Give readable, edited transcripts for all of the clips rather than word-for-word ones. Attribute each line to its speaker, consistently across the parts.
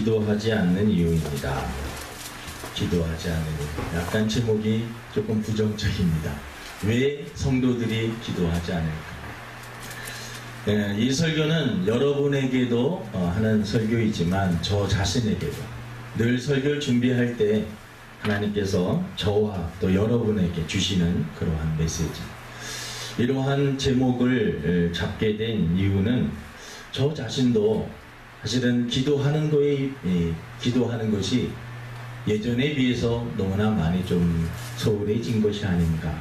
Speaker 1: 기도하지 않는 이유입니다. 기도하지 않는 이유. 약간 제목이 조금 부정적입니다. 왜 성도들이 기도하지 않을까? 네, 이 설교는 여러분에게도 하는 설교이지만 저 자신에게도 늘 설교를 준비할 때 하나님께서 저와 또 여러분에게 주시는 그러한 메시지. 이러한 제목을 잡게 된 이유는 저 자신도 사실은 기도하는 것이 예전에 비해서 너무나 많이 좀 소홀해진 것이 아닌가.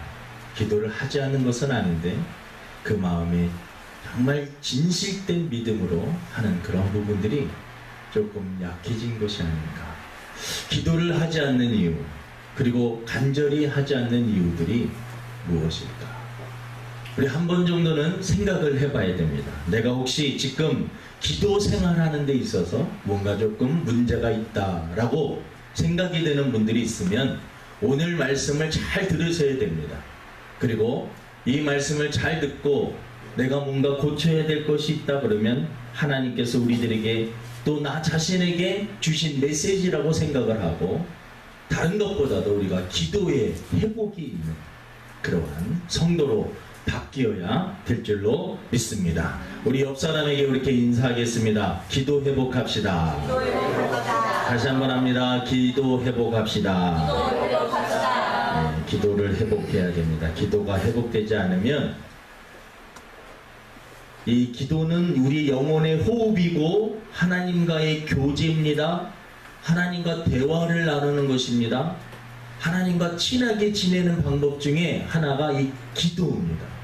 Speaker 1: 기도를 하지 않는 것은 아닌데 그 마음에 정말 진실된 믿음으로 하는 그런 부분들이 조금 약해진 것이 아닌가. 기도를 하지 않는 이유, 그리고 간절히 하지 않는 이유들이 무엇일까? 우리 한 번 정도는 생각을 해봐야 됩니다. 내가 혹시 지금 기도 생활하는 데 있어서 뭔가 조금 문제가 있다라고 생각이 되는 분들이 있으면 오늘 말씀을 잘 들으셔야 됩니다. 그리고 이 말씀을 잘 듣고 내가 뭔가 고쳐야 될 것이 있다 그러면 하나님께서 우리들에게 또 나 자신에게 주신 메시지라고 생각을 하고 다른 것보다도 우리가 기도에 회복이 있는 그러한 성도로 바뀌어야 될 줄로 믿습니다. 우리 옆 사람에게 이렇게 인사하겠습니다. 기도 회복합시다.
Speaker 2: 기도 회복합시다.
Speaker 1: 다시 한번 합니다. 기도 회복합시다.
Speaker 2: 기도 회복합시다.
Speaker 1: 네, 기도를 회복해야 됩니다. 기도가 회복되지 않으면 이 기도는 우리 영혼의 호흡이고 하나님과의 교제입니다. 하나님과 대화를 나누는 것입니다. 하나님과 친하게 지내는 방법 중에 하나가 이 기도입니다.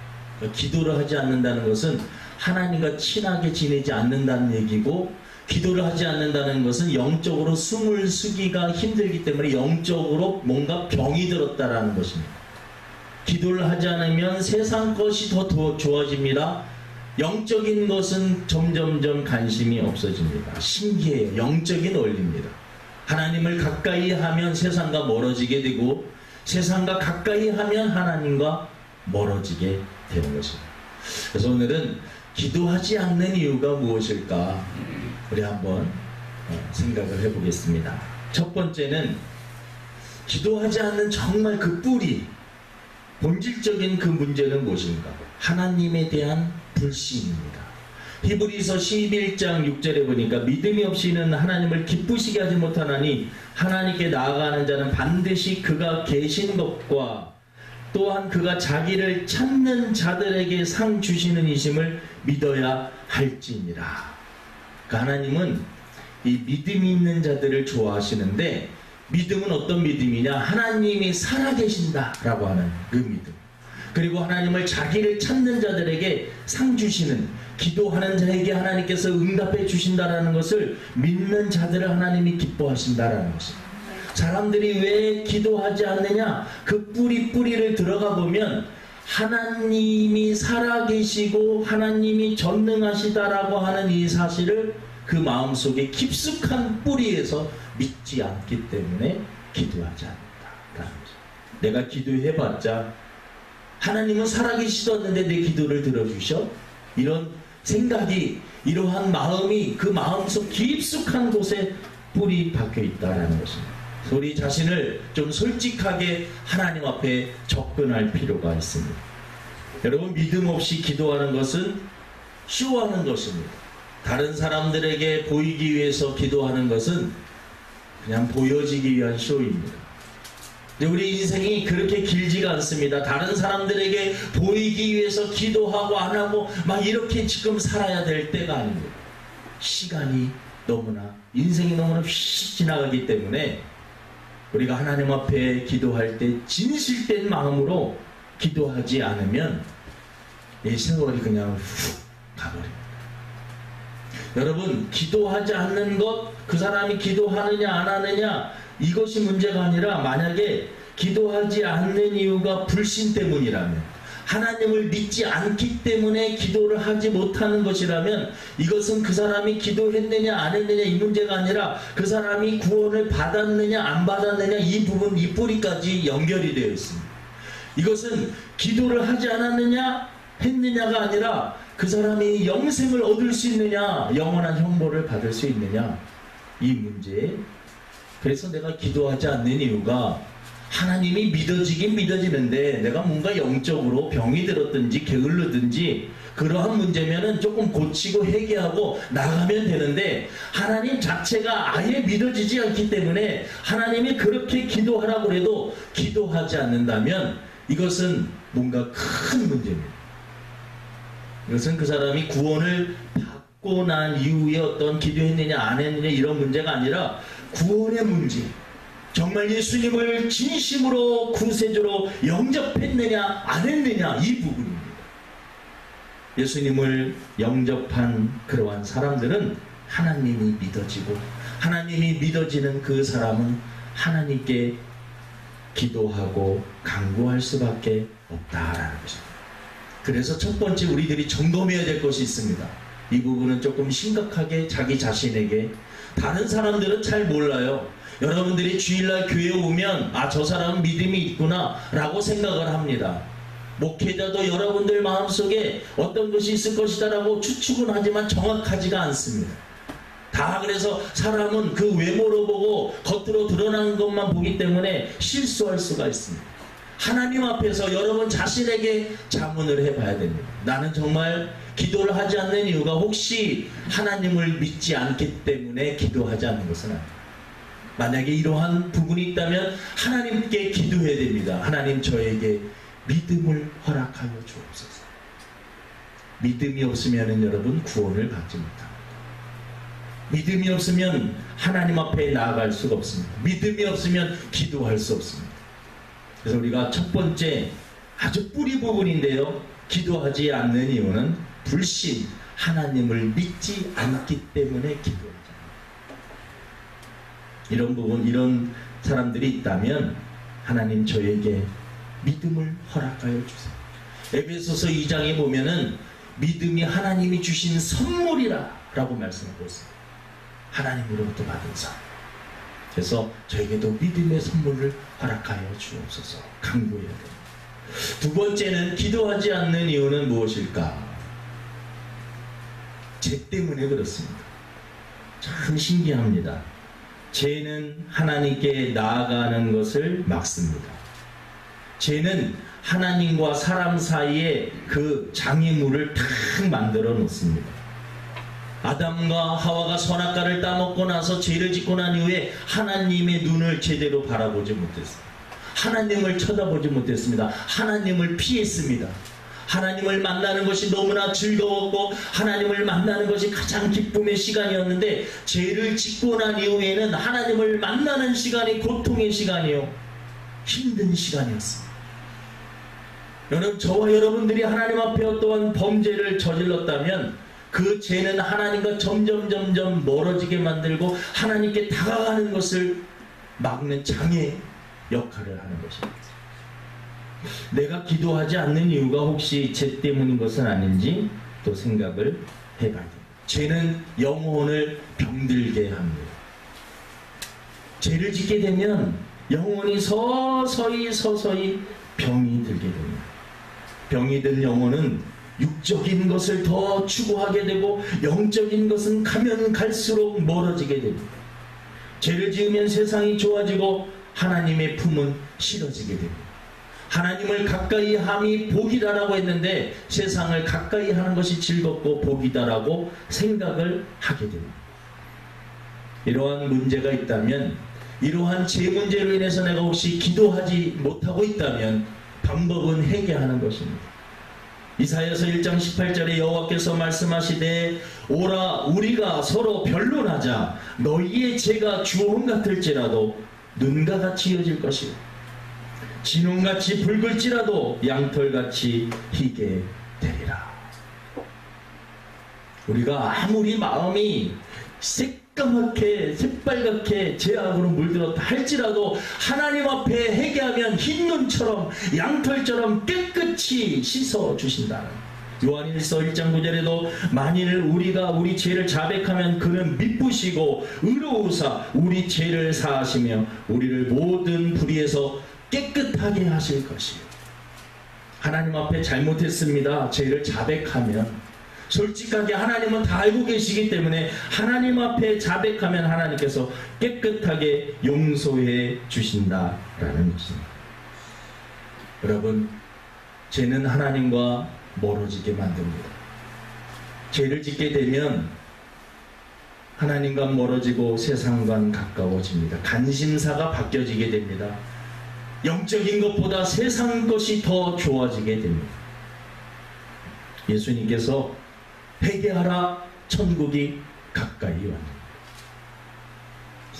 Speaker 1: 기도를 하지 않는다는 것은 하나님과 친하게 지내지 않는다는 얘기고, 기도를 하지 않는다는 것은 영적으로 숨을 쉬기가 힘들기 때문에 영적으로 뭔가 병이 들었다라는 것입니다. 기도를 하지 않으면 세상 것이 더 좋아집니다. 영적인 것은 점점점 관심이 없어집니다. 신기해요. 영적인 원리입니다. 하나님을 가까이 하면 세상과 멀어지게 되고 세상과 가까이 하면 하나님과 멀어지게 되는 것입니다. 그래서 오늘은 기도하지 않는 이유가 무엇일까 우리 한번 생각을 해보겠습니다. 첫 번째는 기도하지 않는 정말 그 뿌리, 본질적인 그 문제는 무엇인가? 하나님에 대한 불신입니다. 히브리서 11장 6절에 보니까 믿음이 없이는 하나님을 기쁘시게 하지 못하나니 하나님께 나아가는 자는 반드시 그가 계신 것과 또한 그가 자기를 찾는 자들에게 상 주시는 이심을 믿어야 할지니라. 그러니까 하나님은 이 믿음이 있는 자들을 좋아하시는데, 믿음은 어떤 믿음이냐? 하나님이 살아계신다 라고 하는 그 믿음, 그리고 하나님을 자기를 찾는 자들에게 상 주시는, 기도하는 자에게 하나님께서 응답해 주신다라는 것을 믿는 자들을 하나님이 기뻐하신다라는 것입니다. 사람들이 왜 기도하지 않느냐? 그 뿌리를 들어가 보면 하나님이 살아계시고 하나님이 전능하시다라고 하는 이 사실을 그 마음속에 깊숙한 뿌리에서 믿지 않기 때문에 기도하지 않는다라는 거죠. 내가 기도해봤자 하나님은 살아계시던데 내 기도를 들어주셔? 이런 생각이, 이러한 마음이 그 마음속 깊숙한 곳에 뿌리 박혀 있다라는 것입니다. 우리 자신을 좀 솔직하게 하나님 앞에 접근할 필요가 있습니다. 여러분, 믿음 없이 기도하는 것은 쇼하는 것입니다. 다른 사람들에게 보이기 위해서 기도하는 것은 그냥 보여지기 위한 쇼입니다. 근데 우리 인생이 그렇게 길지가 않습니다. 다른 사람들에게 보이기 위해서 기도하고 안 하고 막 이렇게 지금 살아야 될 때가 아닙니다. 시간이 너무나, 인생이 너무나 휙 지나가기 때문에 우리가 하나님 앞에 기도할 때 진실된 마음으로 기도하지 않으면 이 세월이 그냥 훅 가버립니다. 여러분, 기도하지 않는 것, 그 사람이 기도하느냐 안 하느냐, 이것이 문제가 아니라, 만약에 기도하지 않는 이유가 불신 때문이라면, 하나님을 믿지 않기 때문에 기도를 하지 못하는 것이라면, 이것은 그 사람이 기도했느냐 안 했느냐 이 문제가 아니라 그 사람이 구원을 받았느냐 안 받았느냐 이 부분, 이 뿌리까지 연결이 되어 있습니다. 이것은 기도를 하지 않았느냐 했느냐가 아니라 그 사람이 영생을 얻을 수 있느냐, 영원한 형벌을 받을 수 있느냐, 이 문제. 그래서 내가 기도하지 않는 이유가 하나님이 믿어지긴 믿어지는데 내가 뭔가 영적으로 병이 들었든지 게을르든지 그러한 문제면은 조금 고치고 회개하고 나가면 되는데 하나님 자체가 아예 믿어지지 않기 때문에 하나님이 그렇게 기도하라고 해도 기도하지 않는다면 이것은 뭔가 큰 문제입니다. 이것은 그 사람이 구원을 받고 난 이후에 어떤 기도했느냐 안 했느냐 이런 문제가 아니라 구원의 문제. 정말 예수님을 진심으로 구세주로 영접했느냐 안 했느냐 이 부분입니다. 예수님을 영접한 그러한 사람들은 하나님이 믿어지고 하나님이 믿어지는 그 사람은 하나님께 기도하고 간구할 수밖에 없다라는 것입니다. 그래서 첫 번째 우리들이 점검해야 될 것이 있습니다. 이 부분은 조금 심각하게 자기 자신에게, 다른 사람들은 잘 몰라요. 여러분들이 주일날 교회에 오면 아, 저 사람은 믿음이 있구나 라고 생각을 합니다. 목회자도 여러분들 마음속에 어떤 것이 있을 것이다 라고 추측은 하지만 정확하지가 않습니다. 다 그래서 사람은 그 외모로 보고 겉으로 드러나는 것만 보기 때문에 실수할 수가 있습니다. 하나님 앞에서 여러분 자신에게 자문을 해봐야 됩니다. 나는 정말 기도를 하지 않는 이유가 혹시 하나님을 믿지 않기 때문에 기도하지 않는 것은 아닙니다. 만약에 이러한 부분이 있다면 하나님께 기도해야 됩니다. 하나님, 저에게 믿음을 허락하여 주옵소서. 믿음이 없으면 여러분 구원을 받지 못합니다. 믿음이 없으면 하나님 앞에 나아갈 수가 없습니다. 믿음이 없으면 기도할 수 없습니다. 그래서 우리가 첫 번째 아주 뿌리 부분인데요, 기도하지 않는 이유는 불신, 하나님을 믿지 않기 때문에 기도하지 않습니다. 이런 부분, 이런 사람들이 있다면 하나님, 저에게 믿음을 허락하여 주세요. 에베소서 2장에 보면은 믿음이 하나님이 주신 선물이라 라고 말씀하고 있습니다. 하나님으로부터 받은 선. 그래서 저에게도 믿음의 선물을 허락하여 주옵소서 간구해야 됩니다. 두 번째는 기도하지 않는 이유는 무엇일까? 죄 때문에 그렇습니다. 참 신기합니다. 죄는 하나님께 나아가는 것을 막습니다. 죄는 하나님과 사람 사이에 그 장애물을 탁 만들어 놓습니다. 아담과 하와가 선악과를 따먹고 나서 죄를 짓고 난 이후에 하나님의 눈을 제대로 바라보지 못했습니다. 하나님을 쳐다보지 못했습니다. 하나님을 피했습니다. 하나님을 만나는 것이 너무나 즐거웠고 하나님을 만나는 것이 가장 기쁨의 시간이었는데 죄를 짓고 난 이후에는 하나님을 만나는 시간이 고통의 시간이요, 힘든 시간이었습니다. 여러분, 저와 여러분들이 하나님 앞에 어떠한 범죄를 저질렀다면 그 죄는 하나님과 점점 멀어지게 만들고 하나님께 다가가는 것을 막는 장애 역할을 하는 것입니다. 내가 기도하지 않는 이유가 혹시 죄 때문인 것은 아닌지 또 생각을 해봐야 됩니다. 죄는 영혼을 병들게 합니다. 죄를 짓게 되면 영혼이 서서히 병이 들게 됩니다. 병이 든 영혼은 육적인 것을 더 추구하게 되고 영적인 것은 가면 갈수록 멀어지게 됩니다. 죄를 지으면 세상이 좋아지고 하나님의 품은 싫어지게 됩니다. 하나님을 가까이 함이 복이다라고 했는데 세상을 가까이 하는 것이 즐겁고 복이다라고 생각을 하게 됩니다. 이러한 문제가 있다면, 이러한 죄 문제로 인해서 내가 혹시 기도하지 못하고 있다면 방법은 회개하는 것입니다. 이사야서 1장 18절에 여호와께서 말씀하시되 오라 우리가 서로 변론하자. 너희의 죄가 주홍 같을지라도 눈과 같이 이어질 것이요 진홍같이 붉을지라도 양털같이 희게 되리라. 우리가 아무리 마음이 새빨갛게 죄악으로 물들었다 할지라도 하나님 앞에 회개하면 흰 눈처럼 양털처럼 깨끗이 씻어주신다. 요한일서 1장 9절에도 만일 우리가 우리 죄를 자백하면 그는 미쁘시고 의로우사 우리 죄를 사하시며 우리를 모든 불의에서 깨끗하게 하실 것이요. 하나님 앞에 잘못했습니다. 죄를 자백하면 솔직하게 하나님은 다 알고 계시기 때문에 하나님 앞에 자백하면 하나님께서 깨끗하게 용서해 주신다라는 것입니다. 여러분, 죄는 하나님과 멀어지게 만듭니다. 죄를 짓게 되면 하나님과 멀어지고 세상과 가까워집니다. 관심사가 바뀌어지게 됩니다. 영적인 것보다 세상 것이 더 좋아지게 됩니다. 예수님께서 회개하라, 천국이 가까이 왔느니라.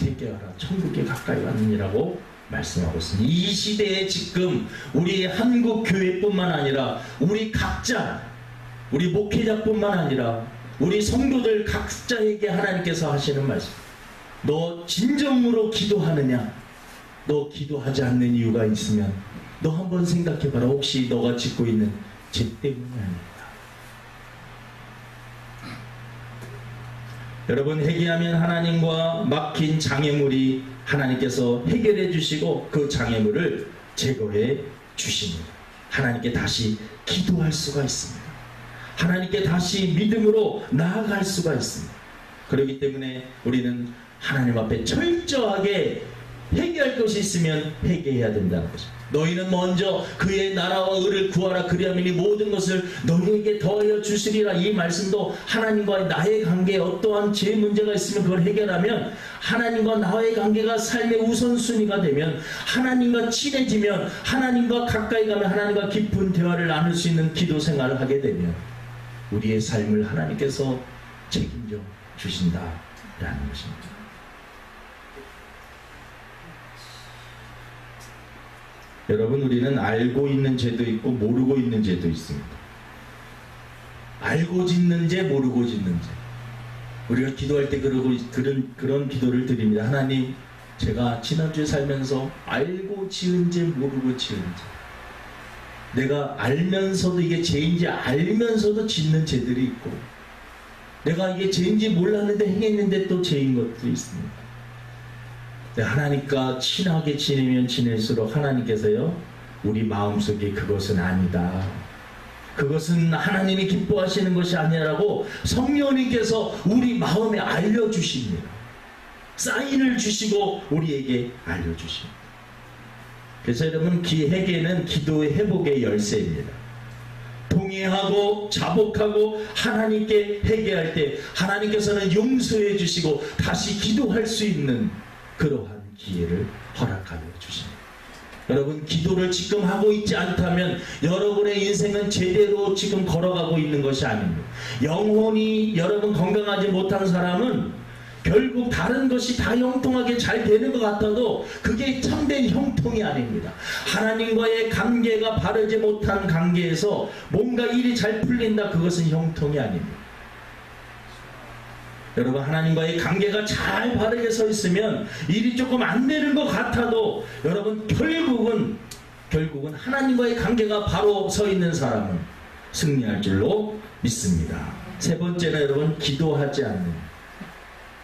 Speaker 1: 회개하라, 천국이 가까이 왔느니라고 말씀하고 있습니다. 이 시대에 지금 우리 한국 교회뿐만 아니라 우리 각자, 우리 목회자뿐만 아니라 우리 성도들 각자에게 하나님께서 하시는 말씀. 너 진정으로 기도하느냐? 너 기도하지 않는 이유가 있으면 너 한번 생각해봐라. 혹시 너가 짓고 있는 죄 때문이 아닐까? 여러분, 회개하면 하나님과 막힌 장애물이 하나님께서 해결해 주시고 그 장애물을 제거해 주십니다. 하나님께 다시 기도할 수가 있습니다. 하나님께 다시 믿음으로 나아갈 수가 있습니다. 그렇기 때문에 우리는 하나님 앞에 철저하게 회개할 것이 있으면 회개해야 된다는 것입니다. 너희는 먼저 그의 나라와 의를 구하라. 그리하면 이 모든 것을 너희에게 더하여 주시리라. 이 말씀도 하나님과의 나의 관계에 어떠한 죄 문제가 있으면 그걸 해결하면 하나님과 나의 관계가 삶의 우선순위가 되면 하나님과 친해지면 하나님과 가까이 가면 하나님과 깊은 대화를 나눌 수 있는 기도 생활을 하게 되면 우리의 삶을 하나님께서 책임져 주신다라는 것입니다. 여러분, 우리는 알고 있는 죄도 있고 모르고 있는 죄도 있습니다. 알고 짓는 죄, 모르고 짓는 죄. 우리가 기도할 때 그런 기도를 드립니다. 하나님, 제가 지난주에 살면서 알고 지은 죄, 모르고 지은 죄. 내가 알면서도 이게 죄인지 알면서도 짓는 죄들이 있고, 내가 이게 죄인지 몰랐는데 행했는데 또 죄인 것도 있습니다. 하나님과 친하게 지내면 지낼수록 하나님께서요, 우리 마음속에 그것은 아니다, 그것은 하나님이 기뻐하시는 것이 아니라고 성령님께서 우리 마음에 알려주십니다. 사인을 주시고 우리에게 알려주십니다. 그래서 여러분, 회개는 기도의 회복의 열쇠입니다. 동의하고 자복하고 하나님께 회개할 때 하나님께서는 용서해 주시고 다시 기도할 수 있는 그러한 기회를 허락하여 주십니다. 여러분, 기도를 지금 하고 있지 않다면 여러분의 인생은 제대로 지금 걸어가고 있는 것이 아닙니다. 영혼이 여러분 건강하지 못한 사람은 결국 다른 것이 다 형통하게 잘 되는 것 같아도 그게 참된 형통이 아닙니다. 하나님과의 관계가 바르지 못한 관계에서 뭔가 일이 잘 풀린다, 그것은 형통이 아닙니다. 여러분, 하나님과의 관계가 잘 바르게 서 있으면 일이 조금 안 되는 것 같아도 여러분, 결국은 하나님과의 관계가 바로 서 있는 사람은 승리할 줄로 믿습니다. 세 번째는 여러분, 기도하지 않는.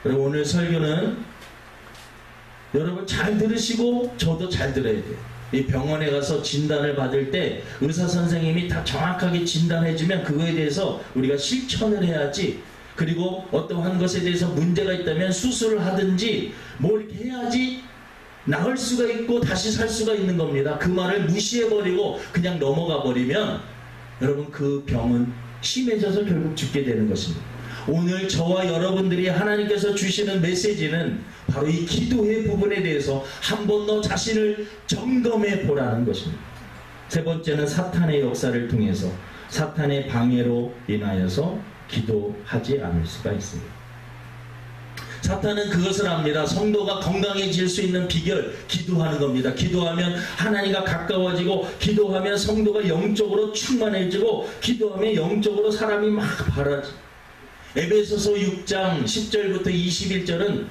Speaker 1: 여러분, 오늘 설교는 여러분 잘 들으시고 저도 잘 들어야 돼요. 이 병원에 가서 진단을 받을 때 의사 선생님이 다 정확하게 진단해주면 그거에 대해서 우리가 실천을 해야지, 그리고 어떠한 것에 대해서 문제가 있다면 수술을 하든지 뭐 이렇게 해야지 나을 수가 있고 다시 살 수가 있는 겁니다. 그 말을 무시해버리고 그냥 넘어가 버리면 여러분, 그 병은 심해져서 결국 죽게 되는 것입니다. 오늘 저와 여러분들이 하나님께서 주시는 메시지는 바로 이 기도의 부분에 대해서 한 번 더 자신을 점검해 보라는 것입니다. 세 번째는 사탄의 역사를 통해서, 사탄의 방해로 인하여서 기도하지 않을 수가 있습니다. 사탄은 그것을 압니다. 성도가 건강해질 수 있는 비결, 기도하는 겁니다. 기도하면 하나님과 가까워지고, 기도하면 성도가 영적으로 충만해지고, 기도하면 영적으로 사람이 막 바라지. 에베소서 6장 10절부터 21절은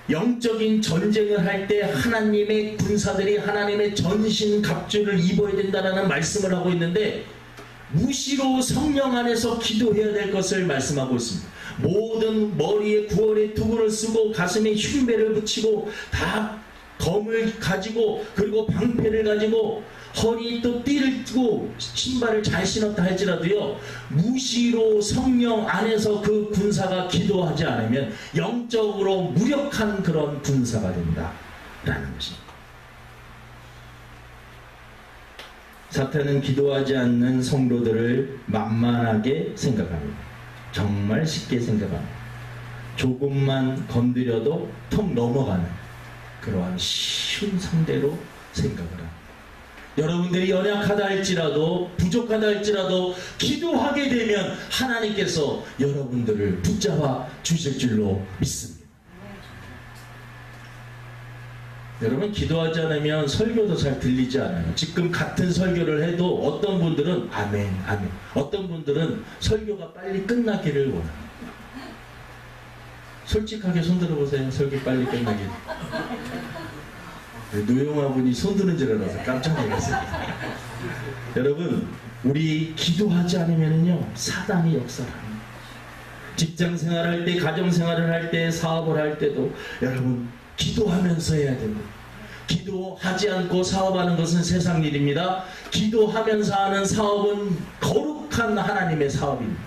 Speaker 1: 영적인 전쟁을 할 때 하나님의 군사들이 하나님의 전신 갑주를 입어야 된다는 말씀을 하고 있는데, 무시로 성령 안에서 기도해야 될 것을 말씀하고 있습니다. 모든 머리에 구월에 투구를 쓰고 가슴에 흉배를 붙이고 다 검을 가지고 그리고 방패를 가지고 허리 또 띠를 띠고 신발을 잘 신었다 할지라도요, 무시로 성령 안에서 그 군사가 기도하지 않으면 영적으로 무력한 그런 군사가 된다라는 것입니다. 사탄은 기도하지 않는 성도들을 만만하게 생각합니다. 정말 쉽게 생각합니다. 조금만 건드려도 턱 넘어가는 그러한 쉬운 상대로 생각을 합니다. 여러분들이 연약하다 할지라도 부족하다 할지라도 기도하게 되면 하나님께서 여러분들을 붙잡아 주실 줄로 믿습니다. 여러분, 기도하지 않으면 설교도 잘 들리지 않아요. 지금 같은 설교를 해도 어떤 분들은 아멘 아멘, 어떤 분들은 설교가 빨리 끝나기를 원합니다. 솔직하게 손들어 보세요. 설교 빨리 끝나길. 노영아분이 손드는 줄 알아서 깜짝 놀랐어요. 여러분, 우리 기도하지 않으면요 사단이 역사합니다. 직장 생활할 때, 가정 생활을 할 때, 사업을 할 때도 여러분 기도하면서 해야 됩니다. 기도하지 않고 사업하는 것은 세상 일입니다. 기도하면서 하는 사업은 거룩한 하나님의 사업입니다.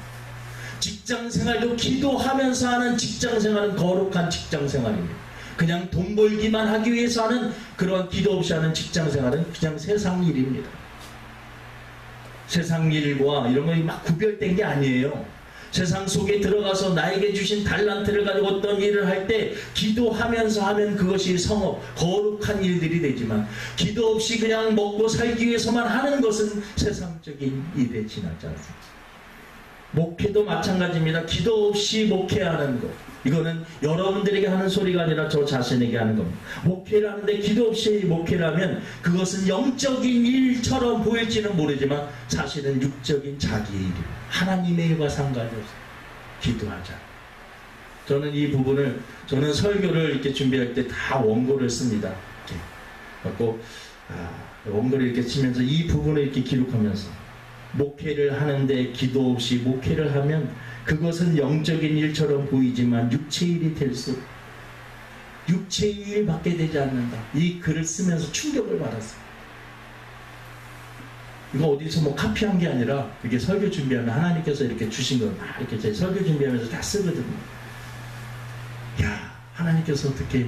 Speaker 1: 직장 생활도 기도하면서 하는 직장 생활은 거룩한 직장 생활입니다. 그냥 돈 벌기만 하기 위해서 하는 그런 기도 없이 하는 직장 생활은 그냥 세상 일입니다. 세상 일과 이런 거 막 구별된 게 아니에요. 세상 속에 들어가서 나에게 주신 달란트를 가지고 어떤 일을 할 때 기도하면서 하면 그것이 성업, 거룩한 일들이 되지만 기도 없이 그냥 먹고 살기 위해서만 하는 것은 세상적인 일에 지나지 않습니다. 목회도 마찬가지입니다. 기도 없이 목회하는 것, 이거는 여러분들에게 하는 소리가 아니라 저 자신에게 하는 겁니다. 목회를 하는데 기도 없이 목회를 하면 그것은 영적인 일처럼 보일지는 모르지만 사실은 육적인 자기의 일입니다. 하나님의 일과 상관이 없어요. 기도하자. 저는 이 부분을, 저는 설교를 이렇게 준비할 때 다 원고를 씁니다. 이렇게 갖고 원고를 이렇게 치면서 이 부분을 이렇게 기록하면서 목회를 하는데 기도 없이 목회를 하면 그것은 영적인 일처럼 보이지만 육체의 일이 될수록 육체의 일밖에 되지 않는다. 이 글을 쓰면서 충격을 받았어요. 이거 어디서 뭐 카피한 게 아니라 이게 설교 준비하면 하나님께서 이렇게 주신 거 막 이렇게 제 설교 준비하면서 다 쓰거든요. 야, 하나님께서 어떻게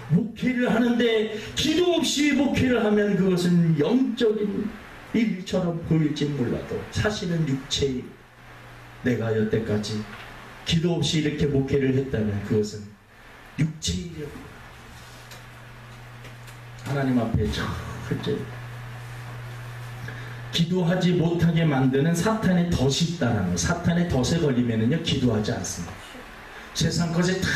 Speaker 1: 목회를 하는데 기도 없이 목회를 하면 그것은 영적인 일처럼 보일지 몰라도 사실은 육체의 일. 내가 여태까지 기도 없이 이렇게 목회를 했다면 그것은 육체의 일이었고 하나님 앞에 절대 기도하지 못하게 만드는 사탄의 덫이 있다는 거. 사탄의 덫에 걸리면은요 기도하지 않습니다. 세상 것에 다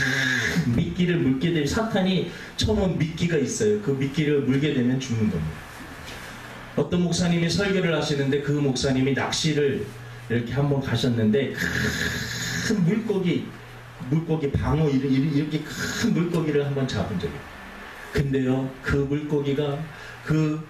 Speaker 1: 미끼를 물게 되면 사탄이 쳐놓은 미끼가 있어요. 그 미끼를 물게 되면 죽는 겁니다. 어떤 목사님이 설교를 하시는데 그 목사님이 낚시를 이렇게 한번 가셨는데 큰 물고기 방어 이렇게 큰 물고기를 한번 잡은 적이 있어요. 근데요 그 물고기가 그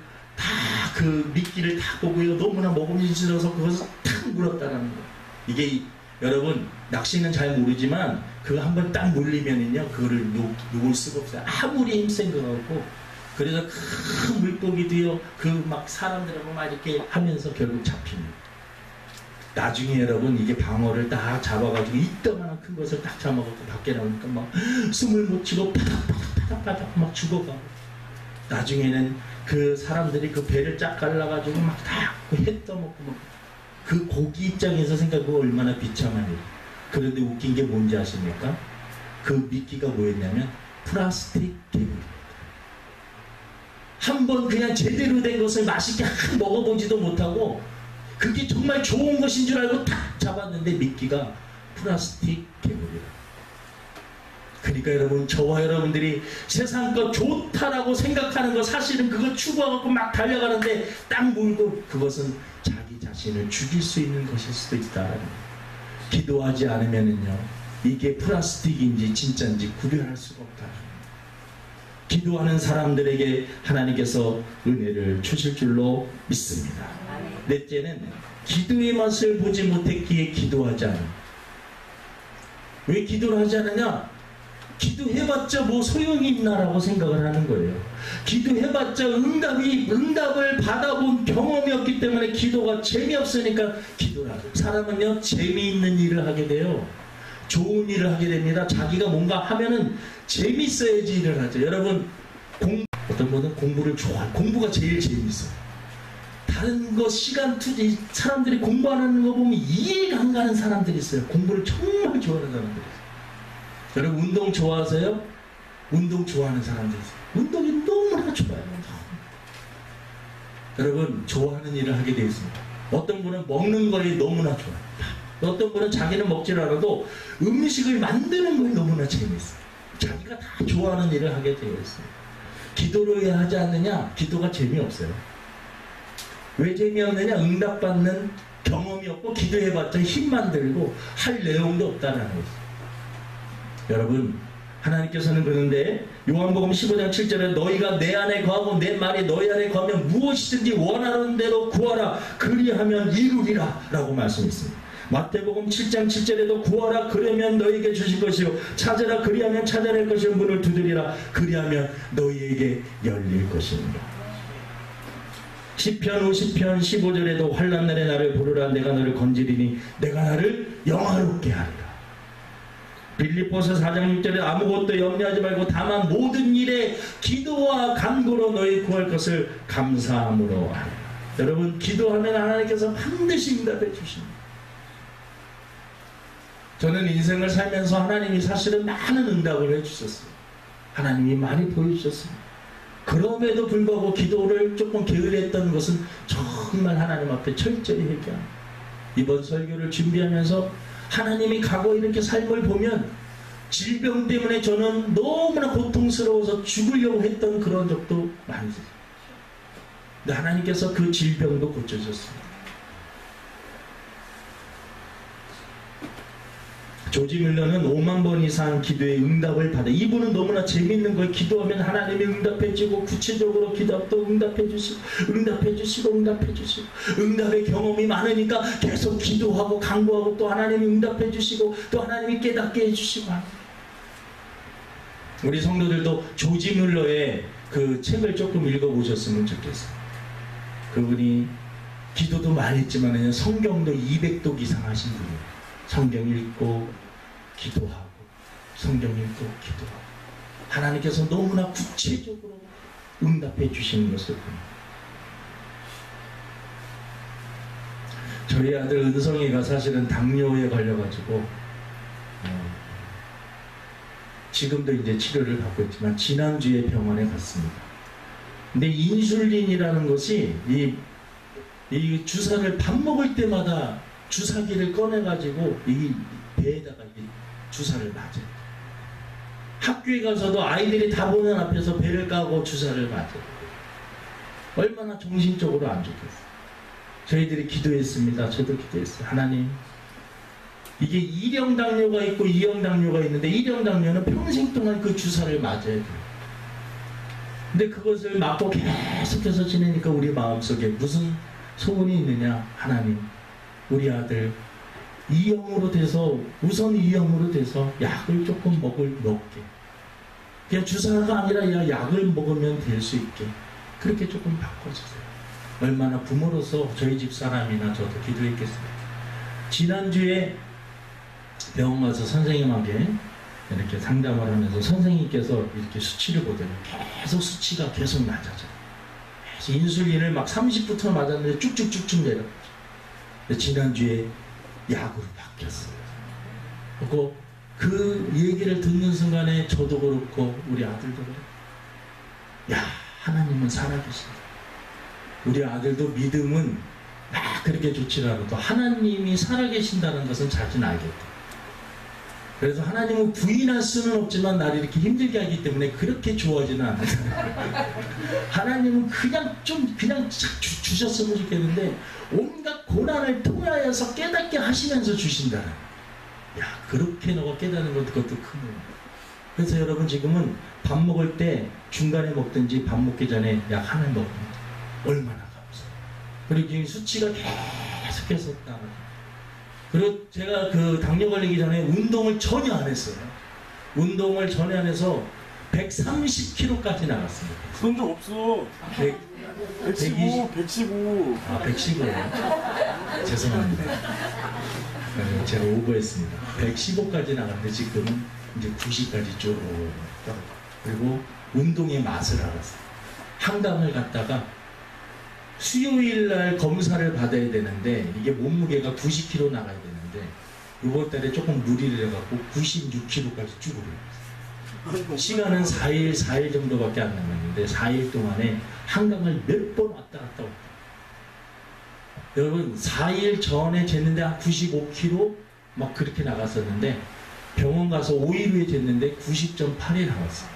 Speaker 1: 미끼를 다 보고요 너무나 먹음직스러워서 그것을 탁 물었다는 거예요. 이게 여러분 낚시는 잘 모르지만 그거 한번 딱 물리면은요 그거를 놓을 수가 없어요. 아무리 힘센 거 같고. 그래서 큰 물고기도요 그 막 사람들하고 막 이렇게 하면서 결국 잡힙니다. 나중에 여러분 이게 방어를 딱 잡아가지고 이따만한 큰 것을 딱 잡아갖고 밖에 나오니까 막 숨을 못 쉬고 파닥파닥 막 죽어가고 나중에는 그 사람들이 그 배를 쫙 갈라가지고 막 다 해 떠먹고 막 그 고기 입장에서 생각하고 얼마나 비참한 일. 그런데 웃긴 게 뭔지 아십니까? 그 미끼가 뭐였냐면 플라스틱 개구리. 한번 그냥 제대로 된 것을 맛있게 먹어보지도 못하고 그게 정말 좋은 것인 줄 알고 탁 잡았는데 미끼가 플라스틱 개구리라. 그러니까 여러분 저와 여러분들이 세상 것 좋다라고 생각하는 거 사실은 그거 추구하고 막 달려가는데 딱 물고 그것은 자기 자신을 죽일 수 있는 것일 수도 있다라는 거예요. 기도하지 않으면은요 이게 플라스틱인지 진짜인지 구별할 수가 없다. 기도하는 사람들에게 하나님께서 은혜를 주실 줄로 믿습니다. 넷째는 기도의 맛을 보지 못했기에 기도하지 않아. 왜 기도를 하지 않느냐? 기도해봤자 뭐 소용이 있나라고 생각을 하는 거예요. 기도해봤자 응답을 받아본 경험이 없기 때문에 기도가 재미없으니까 기도를 하죠. 사람은요, 재미있는 일을 하게 돼요. 좋은 일을 하게 됩니다. 자기가 뭔가 하면은 재밌어야지 일을 하죠. 여러분, 어떤 분은 공부를 좋아해요. 공부가 제일 재밌어요. 다른 거 시간 투지, 사람들이 공부하는 거 보면 이해가 안 가는 사람들이 있어요. 공부를 정말 좋아하는 사람들이 있어요. 여러분, 운동 좋아하세요? 운동 좋아하는 사람들이 있어요. 운동이 너무나 좋아요. 여러분, 좋아하는 일을 하게 되어 있습니다. 어떤 분은 먹는 거에 너무나 좋아요. 어떤 분은 자기는 먹질 않아도 음식을 만드는 거에 너무나 재미있어요. 자기가 다 좋아하는 일을 하게 되어 있어요. 기도를 하지 않느냐? 기도가 재미없어요. 왜 재미없느냐? 응답받는 경험이 없고 기도해봤자 힘만 들고 할 내용도 없다는 거죠. 여러분, 하나님께서는 그런데 요한복음 15장 7절에 너희가 내 안에 거하고 내 말이 너희 안에 거하면 무엇이든지 원하는 대로 구하라 그리하면 이루리라 라고 말씀했습니다. 마태복음 7장 7절에도 구하라 그러면 너희에게 주실 것이요 찾으라 그리하면 찾아낼 것이요 문을 두드리라 그리하면 너희에게 열릴 것입니다. 시편 50편 15절에도 환난 날에 나를 부르라 내가 너를 건지리니 내가 나를 영화롭게 하리라. 빌립보서 4장 6절에 아무것도 염려하지 말고 다만 모든 일에 기도와 간구로 너희 구할 것을 감사함으로 하리라. 여러분, 기도하면 하나님께서 반드시 응답해 주십니다. 저는 인생을 살면서 하나님이 사실은 많은 응답을 해주셨어요. 하나님이 많이 보여주셨습니다. 그럼에도 불구하고 기도를 조금 게을리했던 것은 정말 하나님 앞에 철저히 회개합니다. 이번 설교를 준비하면서 하나님이 과거 이렇게 삶을 보면 질병 때문에 저는 너무나 고통스러워서 죽으려고 했던 그런 적도 많이 있어요. 근데 하나님께서 그 질병도 고쳐주셨습니다. 조지 밀러는 5만 번 이상 기도의 응답을 받아. 이분은 너무나 재밌는 거예요. 기도하면 하나님이 응답해주고 구체적으로 기도도 응답해주시고 응답해주시고 응답해주시고 응답의 경험이 많으니까 계속 기도하고 간구하고 또 하나님이 응답해주시고 또 하나님이 깨닫게 해주시고 합니다. 우리 성도들도 조지 밀러의 그 책을 조금 읽어보셨으면 좋겠어요. 그분이 기도도 많이 했지만 성경도 200독 이상 하신 분이에요. 성경 읽고 기도하고 성경 읽고 기도하고 하나님께서 너무나 구체적으로 응답해 주시는 것을 봅니다. 저희 아들 은성이가 사실은 당뇨에 걸려가지고 지금도 이제 치료를 받고 있지만 지난주에 병원에 갔습니다. 근데 인슐린이라는 것이 이 주사를 밥 먹을 때마다 주사기를 꺼내가지고 이 배에다가 주사를 맞아요. 학교에 가서도 아이들이 다 보는 앞에서 배를 까고 주사를 맞아요. 얼마나 정신적으로 안 좋겠어요. 저희들이 기도했습니다. 저도 기도했어요. 하나님, 이게 1형 당뇨가 있고 2형 당뇨가 있는데 1형 당뇨는 평생 동안 그 주사를 맞아야 돼요. 근데 그것을 맞고 계속해서 지내니까 우리 마음속에 무슨 소원이 있느냐. 하나님, 우리 아들 2형으로 돼서 우선 2형으로 돼서 약을 조금 먹게 그냥 주사가 아니라 약을 먹으면 될 수 있게 그렇게 조금 바꿔주세요. 얼마나 부모로서 저희 집 사람이나 저도 기도했겠습니다. 지난주에 병원 가서 선생님에게 이렇게 상담을 하면서 선생님께서 이렇게 수치를 보더니 계속 수치가 계속 낮아져요. 그래서 인슐린을 막 30부터 맞았는데 쭉쭉쭉쭉 내려가죠. 지난주에 약으로 바뀌었어요. 그리고 그 얘기를 듣는 순간에 저도 그렇고 우리 아들도 그렇고 야, 하나님은 살아계신다. 우리 아들도 믿음은 막 그렇게 좋지 않아도 하나님이 살아계신다는 것은 자기는 알겠다. 그래서 하나님은 부인할 수는 없지만 나를 이렇게 힘들게 하기 때문에 그렇게 좋아하지는 않아요. 하나님은 그냥 주셨으면 좋겠는데 온갖 고난을 통하여서 깨닫게 하시면서 주신다. 야, 그렇게 너가 깨닫는 것 그것도 큰 거야. 그래서 여러분 지금은 밥 먹을 때 중간에 먹든지 밥 먹기 전에 약 하나 먹으면 얼마나 감사해요. 그리고 지금 수치가 계속해서 나가요. 그리고 제가 그 당뇨 걸리기 전에 운동을 전혀 안 했어요. 운동을 전에 안 해서 130kg까지 나갔습니다.
Speaker 3: 그런 적 없어. 115, 115.
Speaker 1: 아, 115요? 죄송합니다. 제가 오버했습니다. 115까지 나갔는데 지금은 이제 90까지 쭉 떨어져. 그리고 운동의 맛을 알았어요. 한강을 갔다가 수요일 날 검사를 받아야 되는데 이게 몸무게가 90kg 나가야 되는데 이번 달에 조금 무리를 해갖고 96kg까지 쭉 올라갔어요. 시간은 4일 정도밖에 안 남았는데 4일 동안에 한강을 몇 번 왔다 갔다 왔다. 여러분 4일 전에 쟀는데 한 95kg 막 그렇게 나갔었는데 병원 가서 5일 후에 쟀는데 90.8이 나왔어요.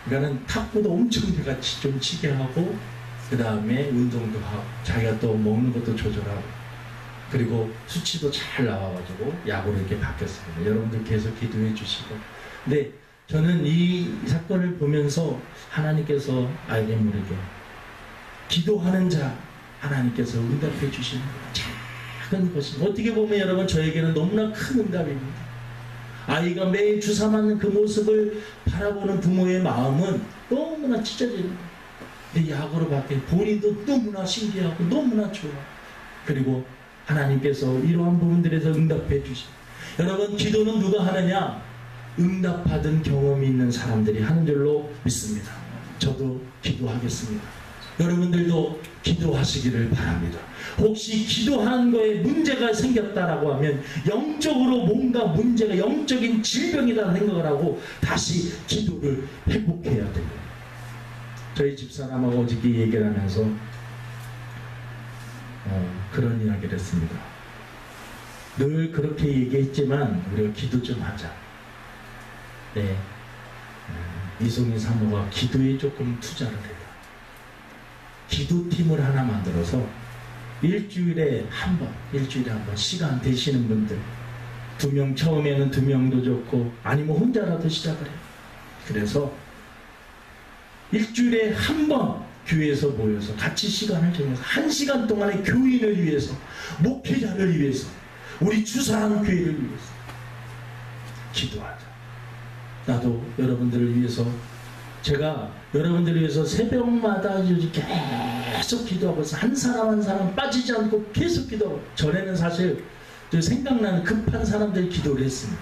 Speaker 1: 그러니까는 탁구도 엄청 제가 좀 치게 하고 그 다음에 운동도 하고 자기가 또 먹는 것도 조절하고 그리고 수치도 잘 나와가지고 약으로 이렇게 바뀌었습니다. 여러분들 계속 기도해 주시고. 근데 저는 이 사건을 보면서 하나님께서 알게 모르게 기도하는 자 하나님께서 응답해 주시는 작은 것입니다. 어떻게 보면 여러분 저에게는 너무나 큰 응답입니다. 아이가 매일 주사 맞는 그 모습을 바라보는 부모의 마음은 너무나 찢어집니다. 근데 약으로 바뀐 본인도 너무나 신기하고 너무나 좋아. 그리고 하나님께서 이러한 부분들에서 응답해 주시. 여러분 기도는 누가 하느냐? 응답받은 경험이 있는 사람들이 하는 줄로 믿습니다. 저도 기도하겠습니다. 여러분들도 기도하시기를 바랍니다. 혹시 기도한 거에 문제가 생겼다라고 하면 영적으로 뭔가 문제가 영적인 질병이라는 생각을 하고 다시 기도를 회복해야 됩니다. 저희 집사람하고 어저께 얘기를 하면서 그런 이야기를 했습니다. 늘 그렇게 얘기했지만 우리가 기도 좀 하자. 네, 이송희 사모가 기도에 조금 투자를 해요. 기도팀을 하나 만들어서 일주일에 한 번 시간 되시는 분들 2명, 처음에는 2명도 좋고 아니면 혼자라도 시작을 해요. 그래서 일주일에 한 번 교회에서 모여서 같이 시간을 정해서 1시간 동안의 교인을 위해서, 목회자를 위해서, 우리 주사하는 교회를 위해서 기도하자. 나도 여러분들을 위해서, 제가 여러분들을 위해서 새벽마다 계속 기도하고 있어요. 한 사람 한 사람 빠지지 않고 계속 기도하고. 전에는 사실 생각나는 급한 사람들 기도를 했습니다.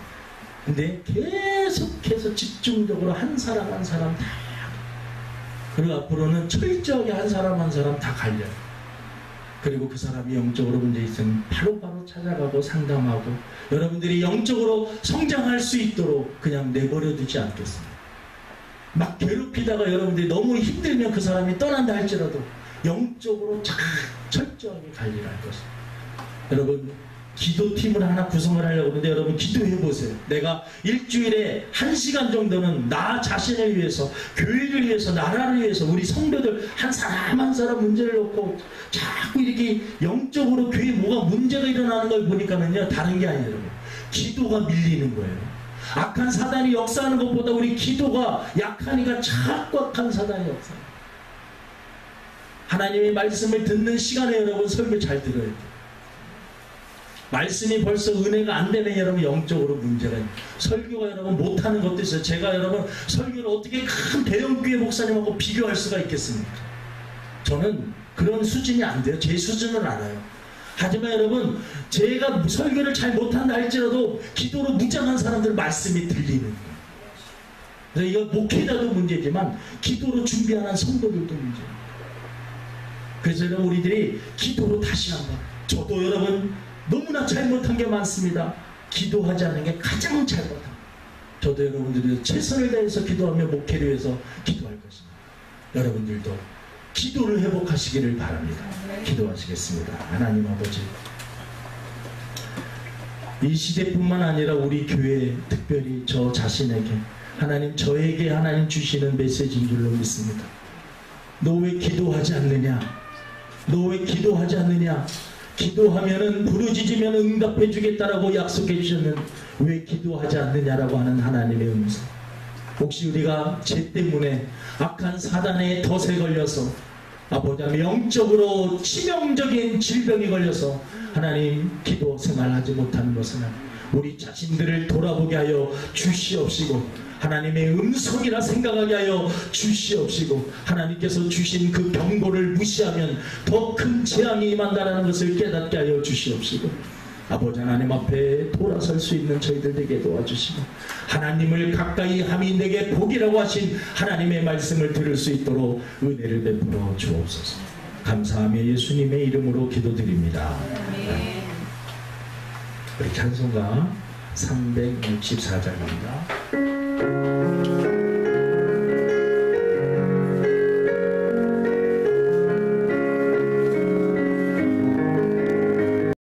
Speaker 1: 근데 계속해서 집중적으로 한 사람 한 사람 다, 그리고 앞으로는 철저하게 한 사람 한 사람 다 갈려요. 그리고 그 사람이 영적으로 문제 있으면 바로바로 찾아가고 상담하고 여러분들이 영적으로 성장할 수 있도록 그냥 내버려 두지 않겠습니다. 막 괴롭히다가 여러분들이 너무 힘들면 그 사람이 떠난다 할지라도 영적으로 철저하게 관리를 할 것입니다. 여러분 기도팀을 하나 구성을 하려고 하는데 여러분 기도해 보세요. 내가 일주일에 1시간 정도는 나 자신을 위해서, 교회를 위해서, 나라를 위해서, 우리 성도들 한 사람 한 사람 문제를 놓고 자꾸 이렇게 영적으로 교회에 뭐가 문제가 일어나는 걸 보니까는요, 다른 게 아니에요. 기도가 밀리는 거예요. 악한 사단이 역사하는 것보다 우리 기도가 약하니까 자꾸 악한 사단이 역사해요. 하나님의 말씀을 듣는 시간에 여러분 설교 잘 들어야 돼요. 말씀이 벌써 은혜가 안 되면 여러분 영적으로 문제가 있어요. 설교가 여러분 못하는 것도 있어요. 제가 여러분 설교를 어떻게 큰 대형교회 목사님하고 비교할 수가 있겠습니까? 저는 그런 수준이 안 돼요. 제 수준을 알아요. 하지만 여러분 제가 설교를 잘 못한다 할지라도 기도로 무장한 사람들 말씀이 들리는 거예요. 그래서 이거 목회자도 문제지만 기도로 준비하는 성도들도 문제예요. 그래서 여러분 우리들이 기도로 다시 한번, 저도 여러분 너무나 잘못한 게 많습니다. 기도하지 않는 게 가장 잘못한. 저도 여러분들이 최선을 다해서 기도하며 목회를 위해서 기도할 것입니다. 여러분들도 기도를 회복하시기를 바랍니다. 기도하시겠습니다. 하나님 아버지, 이 시대뿐만 아니라 우리 교회, 특별히 저 자신에게, 하나님 저에게 하나님 주시는 메시지인 줄로 믿습니다. 너 왜 기도하지 않느냐? 너 왜 기도하지 않느냐? 기도하면은 부르짖으면 응답해 주겠다라고 약속해 주셨는, 왜 기도하지 않느냐라고 하는 하나님의 음성. 혹시 우리가 죄 때문에 악한 사단의 덫에 걸려서 아버지 영적으로 치명적인 질병이 걸려서 하나님 기도 생활하지 못하는 것은 우리 자신들을 돌아보게 하여 주시옵시고, 하나님의 음성이라 생각하게 하여 주시옵시고, 하나님께서 주신 그 경고를 무시하면 더 큰 재앙이 임한다는 것을 깨닫게 하여 주시옵시고, 아버지 하나님 앞에 돌아설 수 있는 저희들 되게 도와주시고, 하나님을 가까이 함이 내게 복이라고 하신 하나님의 말씀을 들을 수 있도록 은혜를 베풀어 주옵소서. 감사하며 예수님의 이름으로 기도드립니다. 우리 찬송가 364장입니다.